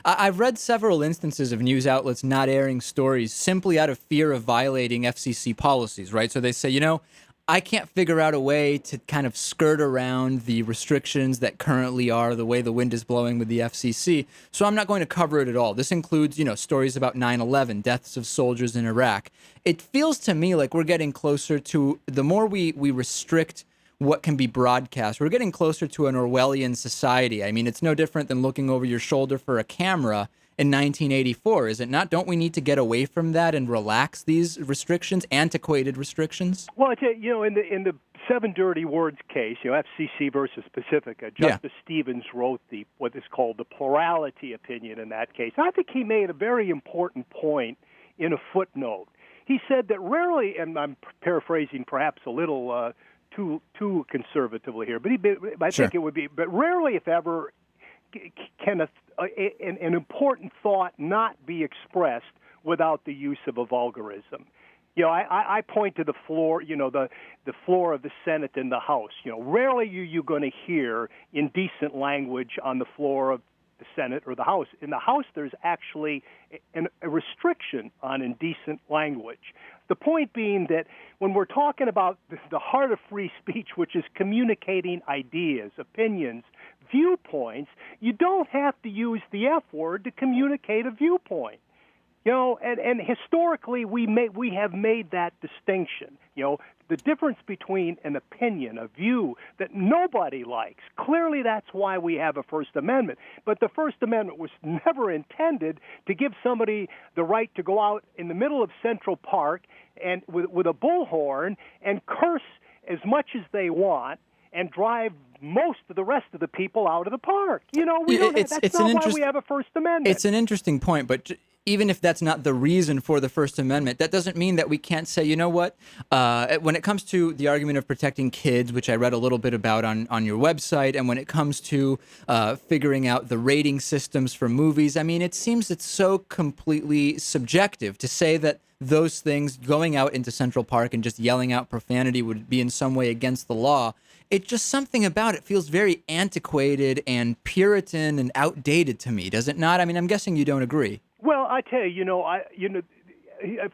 I've read several instances of news outlets not airing stories simply out of fear of violating FCC policies, right? So they say, I can't figure out a way to kind of skirt around the restrictions that currently are the way the wind is blowing with the FCC, so I'm not going to cover it at all. This includes, stories about 9/11, deaths of soldiers in Iraq. It feels to me like we're getting closer to, the more we restrict what can be broadcast, we're getting closer to an Orwellian society. I mean, it's no different than looking over your shoulder for a camera in 1984, is it not? Don't we need to get away from that and relax these restrictions, antiquated restrictions? Well, I tell you, in the Seven Dirty Words case, FCC versus Pacifica, Justice Stevens wrote what is called the plurality opinion in that case. I think he made a very important point in a footnote. He said that rarely, and I'm paraphrasing perhaps a little too conservatively here, but I think it would be, but rarely, if ever, can an important thought not be expressed without the use of a vulgarism. I point to the floor, the floor of the Senate and the House. Rarely are you going to hear indecent language on the floor of the Senate or the House. In the House, there's actually a restriction on indecent language. The point being that when we're talking about the heart of free speech, which is communicating ideas, opinions, viewpoints, you don't have to use the F word to communicate a viewpoint. And historically we have made that distinction. The difference between an opinion, a view that nobody likes. Clearly that's why we have a First Amendment. But the First Amendment was never intended to give somebody the right to go out in the middle of Central Park and with a bullhorn and curse as much as they want and drive most of the rest of the people out of the park. That's not why we have a First Amendment. It's an interesting point, but even if that's not the reason for the First Amendment, that doesn't mean that we can't say, you know what, when it comes to the argument of protecting kids, which I read a little bit about on your website, and when it comes to figuring out the rating systems for movies, I mean, it seems it's so completely subjective to say that those things, going out into Central Park and just yelling out profanity, would be in some way against the law. It's just something about it feels very antiquated and Puritan and outdated to me, does it not? I mean, I'm guessing you don't agree. Well, I tell you,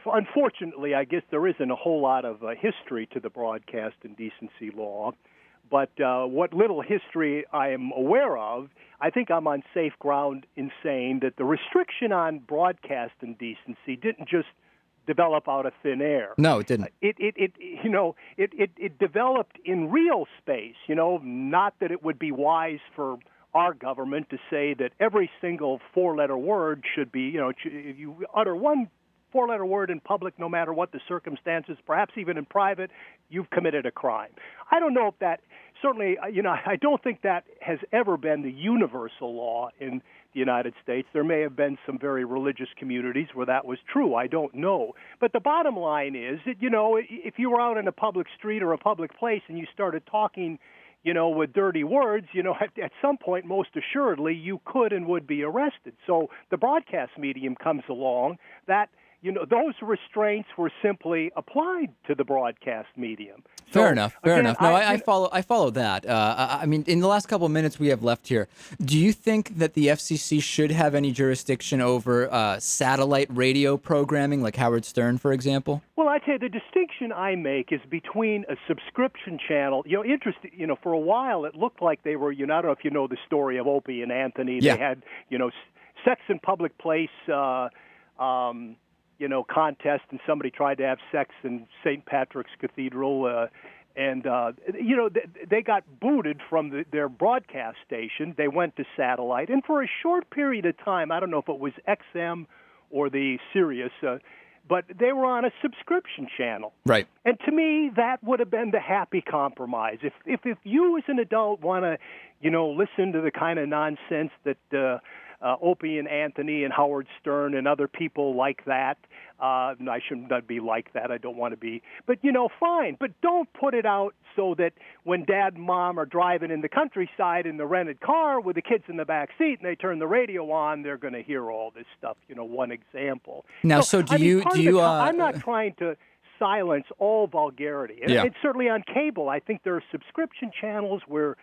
unfortunately, I guess there isn't a whole lot of history to the broadcast indecency law. But what little history I am aware of, I think I'm on safe ground in saying that the restriction on broadcast indecency didn't just develop out of thin air. No, it didn't. It developed in real space. Not that it would be wise for our government to say that every single four-letter word should be, if you utter one four-letter word in public, no matter what the circumstances, perhaps even in private, you've committed a crime. I don't know if that, certainly, I don't think that has ever been the universal law in the United States. There may have been some very religious communities where that was true. I don't know. But the bottom line is that, if you were out in a public street or a public place and you started talking with dirty words, at some point, most assuredly, you could and would be arrested. So the broadcast medium comes along that, those restraints were simply applied to the broadcast medium. Fair enough. No, I follow that. I mean, in the last couple of minutes we have left here, do you think that the FCC should have any jurisdiction over satellite radio programming, like Howard Stern, for example? Well, I tell you, the distinction I make is between a subscription channel. Interesting. For a while it looked like they were. I don't know if you know the story of Opie and Anthony. Yeah. They had, sex in public place. Contest, and somebody tried to have sex in St. Patrick's Cathedral, and they got booted from their broadcast station. They went to satellite, and for a short period of time, I don't know if it was XM or the Sirius, but they were on a subscription channel. Right. And to me, that would have been the happy compromise. If you as an adult want to, listen to the kind of nonsense that Opie and Anthony and Howard Stern and other people like that. I should not be like that. I don't want to be. But, fine. But don't put it out so that when Dad and Mom are driving in the countryside in the rented car with the kids in the back seat and they turn the radio on, they're going to hear all this stuff. One example. Now, I'm not trying to silence all vulgarity. And it's certainly on cable. I think there are subscription channels where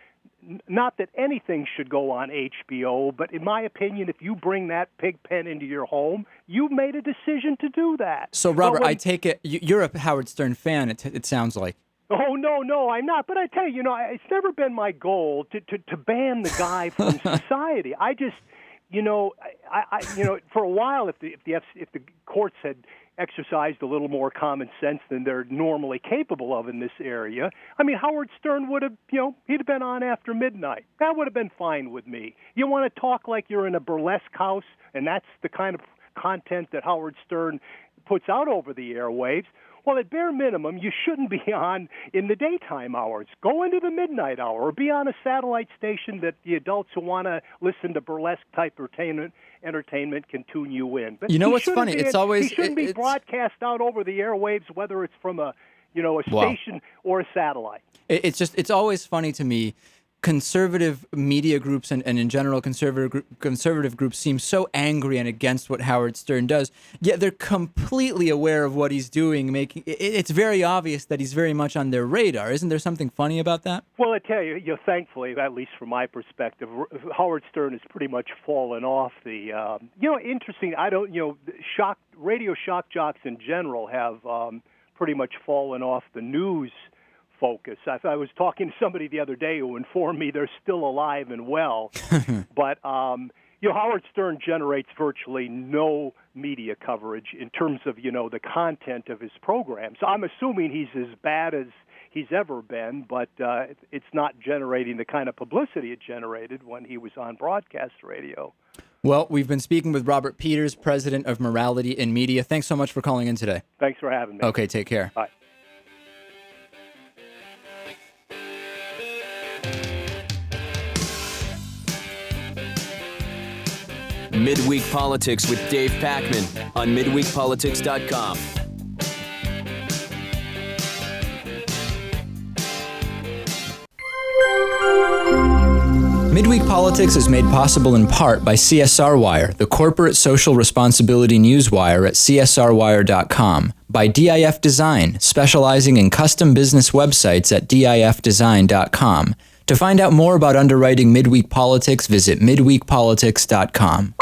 not that anything should go on HBO, but in my opinion, if you bring that pig pen into your home, you've made a decision to do that. So, Robert, I take it you're a Howard Stern fan, it sounds like. Oh, no, I'm not. But I tell you, it's never been my goal to ban the guy from society. I just, I for a while, if the courts had exercised a little more common sense than they're normally capable of in this area, I mean, Howard Stern would have, he'd have been on after midnight. That would have been fine with me. You want to talk like you're in a burlesque house, and that's the kind of content that Howard Stern puts out over the airwaves. Well, at bare minimum, you shouldn't be on in the daytime hours. Go into the midnight hour or be on a satellite station that the adults who want to listen to burlesque-type entertainment can tune you in. But what's funny? He shouldn't be broadcast out over the airwaves, whether it's from a station or a satellite. It's always funny to me. Conservative media groups and in general conservative groups seem so angry and against what Howard Stern does, yet they're completely aware of what he's doing. It's very obvious that he's very much on their radar. Isn't there something funny about that? Well, I tell you, thankfully, at least from my perspective, Howard Stern has pretty much fallen off the. Interesting. Radio shock jocks in general have pretty much fallen off the news focus. I was talking to somebody the other day who informed me they're still alive and well, but Howard Stern generates virtually no media coverage in terms of the content of his programs. I'm assuming he's as bad as he's ever been, but it's not generating the kind of publicity it generated when he was on broadcast radio. Well, we've been speaking with Robert Peters, president of Morality in Media. Thanks so much for calling in today. Thanks for having me. Okay, take care. Bye. Midweek Politics with Dave Pakman on midweekpolitics.com. Midweek Politics is made possible in part by CSR Wire, the corporate social responsibility newswire at csrwire.com, by DIF Design, specializing in custom business websites at difdesign.com. To find out more about underwriting Midweek Politics, visit midweekpolitics.com.